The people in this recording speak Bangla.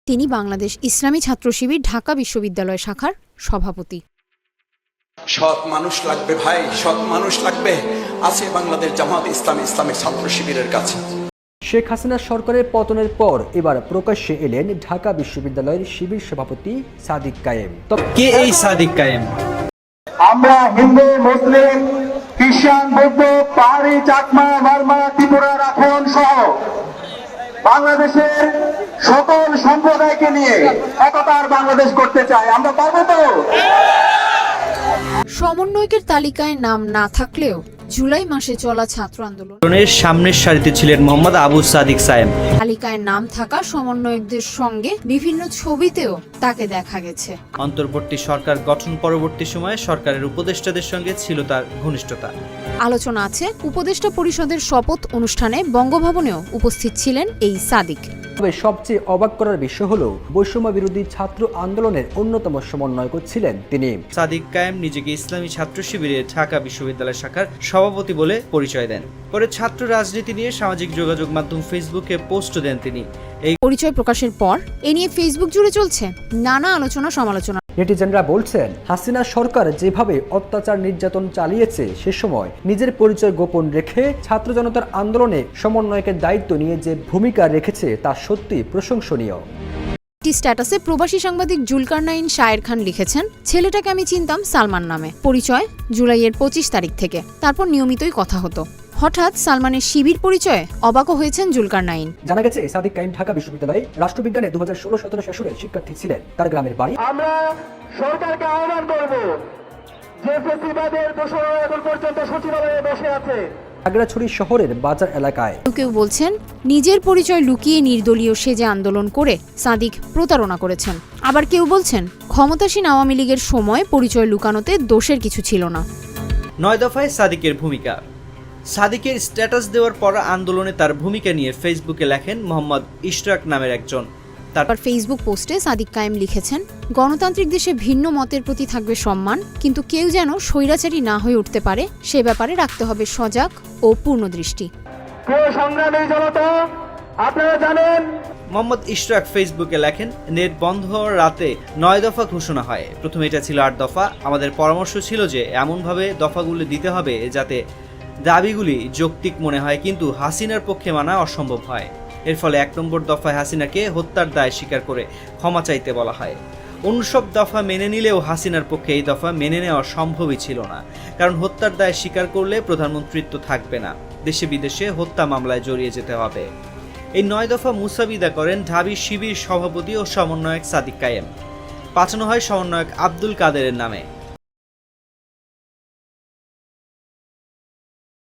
তিনি বাংলাদেশ ইসলামী ছাত্র শিবির ঢাকা বিশ্ববিদ্যালয় শাখার সভাপতি। সৎ মানুষ লাগবে ভাই, সৎ মানুষ লাগবে, আছে বাংলাদেশ জামাত ইসলামী ছাত্র শিবিরের কাছে। শেখ হাসিনা সরকারের পতনের পর এবার প্রকাশ্যে এলেন ঢাকা বিশ্ববিদ্যালয়ের শিবির সভাপতি সাদিক কায়েম। কে এই সাদিক কায়েম? আমরা হিন্দু, মুসলিম, খ্রিস্টান, বৌদ্ধ, পাহাড়ি, চাকমা, মারমা, ত্রিপুরা, রাখন সহ বাংলাদেশের সকল সম্প্রদায়কে নিয়ে একতার বাংলাদেশ করতে চাই। আমরা পারবো তো? সমন্বয়কের তালিকায় নাম না থাকলেও জুলাই মাসে চলা ছাত্র আন্দোলনের সামনের সারিতে ছিলেন মোহাম্মদ আবু সাদিক সায়েম। তালিকায় নাম থাকা সমন্বয়কদের সঙ্গে বিভিন্ন ছবিতেও তাকে দেখা গেছে। অন্তর্বর্তী সরকার গঠন পরবর্তী সময়ে সরকারের উপদেষ্টাদের সঙ্গে ছিল তার ঘনিষ্ঠতা। আলোচনা আছে উপদেষ্টা পরিষদের শপথ অনুষ্ঠানে বঙ্গভবনেও উপস্থিত ছিলেন এই সাদিক। তবে সবচেয়ে অবাক করার বিষয় হলো বৈষম্য বিরোধী ছাত্র আন্দোলনের অন্যতম সমন্বয়ক ছিলেন তিনি। সাদিক কায়েম নিজেকে ইসলামী ছাত্র শিবিরের ঢাকা বিশ্ববিদ্যালয় শাখার সভাপতি বলে পরিচয় দেন। পরে ছাত্র রাজনীতি নিয়ে সামাজিক যোগাযোগ মাধ্যম ফেসবুকে পোস্ট দেন তিনি। এই পরিচয় প্রকাশের পর এ নিয়ে ফেসবুক জুড়ে চলছে নানা আলোচনা সমালোচনা। নেটিজেনরা বলছেন, হাসিনা সরকার যেভাবে অত্যাচার নির্যাতন চালিয়েছে সে সময় নিজের পরিচয় গোপন রেখে ছাত্র জনতার আন্দোলনে সমন্বয়কের দায়িত্ব নিয়ে যে ভূমিকা রেখেছে তা সত্যি প্রশংসনীয়। একটি স্ট্যাটাসে প্রবাসী সাংবাদিক জুলকারনাইন শায়ের খান লিখেছেন, ছেলেটাকে আমি চিনতাম সালমান নামে, পরিচয় জুলাইয়ের 25 তারিখ থেকে, তারপর নিয়মিতই কথা হতো। হঠাৎ সালমানের শিবির পরিচয়ে অবাকও হয়েছেন জুলকারনাইন। জানা গেছে সাদিক কায়েম ঢাকা বিশ্ববিদ্যালয়ে রাষ্ট্রবিজ্ঞানে 2016-17 সেশনের শিক্ষার্থী ছিলেন। তার গ্রামের বাড়ি। আমরা সরকারকে আহ্বান করব, যে ফেসিবাদের দোষরা এখন পর্যন্ত সচিবালয়ে বসে আছে খাগড়াছড়ি শহরের বাজার এলাকায়। কেউ বলছেন নিজের পরিচয় লুকিয়ে নির্দলীয় সেজে আন্দোলন করে সাদিক প্রতারণা করেছেন। আবার কেউ বলছেন ক্ষমতাসীন আওয়ামী লীগের সময় পরিচয় লুকানোতে দোষের কিছু ছিল না। 9 দফায় সাদিকের ভূমিকা। সাদিকের স্ট্যাটাস দেওয়ার পর আন্দোলনে তার ভূমিকা নিয়ে ফেসবুকে লেখেন মোহাম্মদ ইশরাক নামের একজন। তারপর ফেসবুক পোস্টে সাদিক কায়েম লিখেছেন, গণতান্ত্রিক দেশে ভিন্ন মতের প্রতি থাকবে সম্মান, কিন্তু কেউ যেন স্বৈরাচারী না হয়ে উঠতে পারে সে ব্যাপারে রাখতে হবে সজাগ ও পূর্ণ দৃষ্টি। সংগ্রামী জনতা, আপনারা জানেন মোহাম্মদ ইশরাক ফেসবুকে লেখেন, নেট বন্ধ হওয়ার রাতে 9 দফা ঘোষণা হয়। প্রথমে এটা ছিল 8 দফা। আমাদের পরামর্শ ছিল যে এমনভাবে দফাগুলো দিতে হবে যাতে দাবিগুলি যৌক্তিক মনে হয়, কিন্তু হাসিনার পক্ষে মানা অসম্ভব হয়। এর ফলে 1 নম্বর দফায় হাসিনাকে হত্যার দায় স্বীকার করে ক্ষমা চাইতে বলা হয়। অন্য সব দফা মেনে নিলেও হাসিনার পক্ষে এই দফা মেনে নেওয়া সম্ভবই ছিল না, কারণ হত্যার দায় স্বীকার করলে প্রধানমন্ত্রিত্ব থাকবে না, দেশে বিদেশে হত্যা মামলায় জড়িয়ে যেতে হবে। এই 9 দফা মুসাবিদা করেন ঢাবি শিবির সভাপতি ও সমন্বয়ক সাদিক কায়েম। পাঠানো হয় সমন্বয়ক আব্দুল কাদেরের নামে।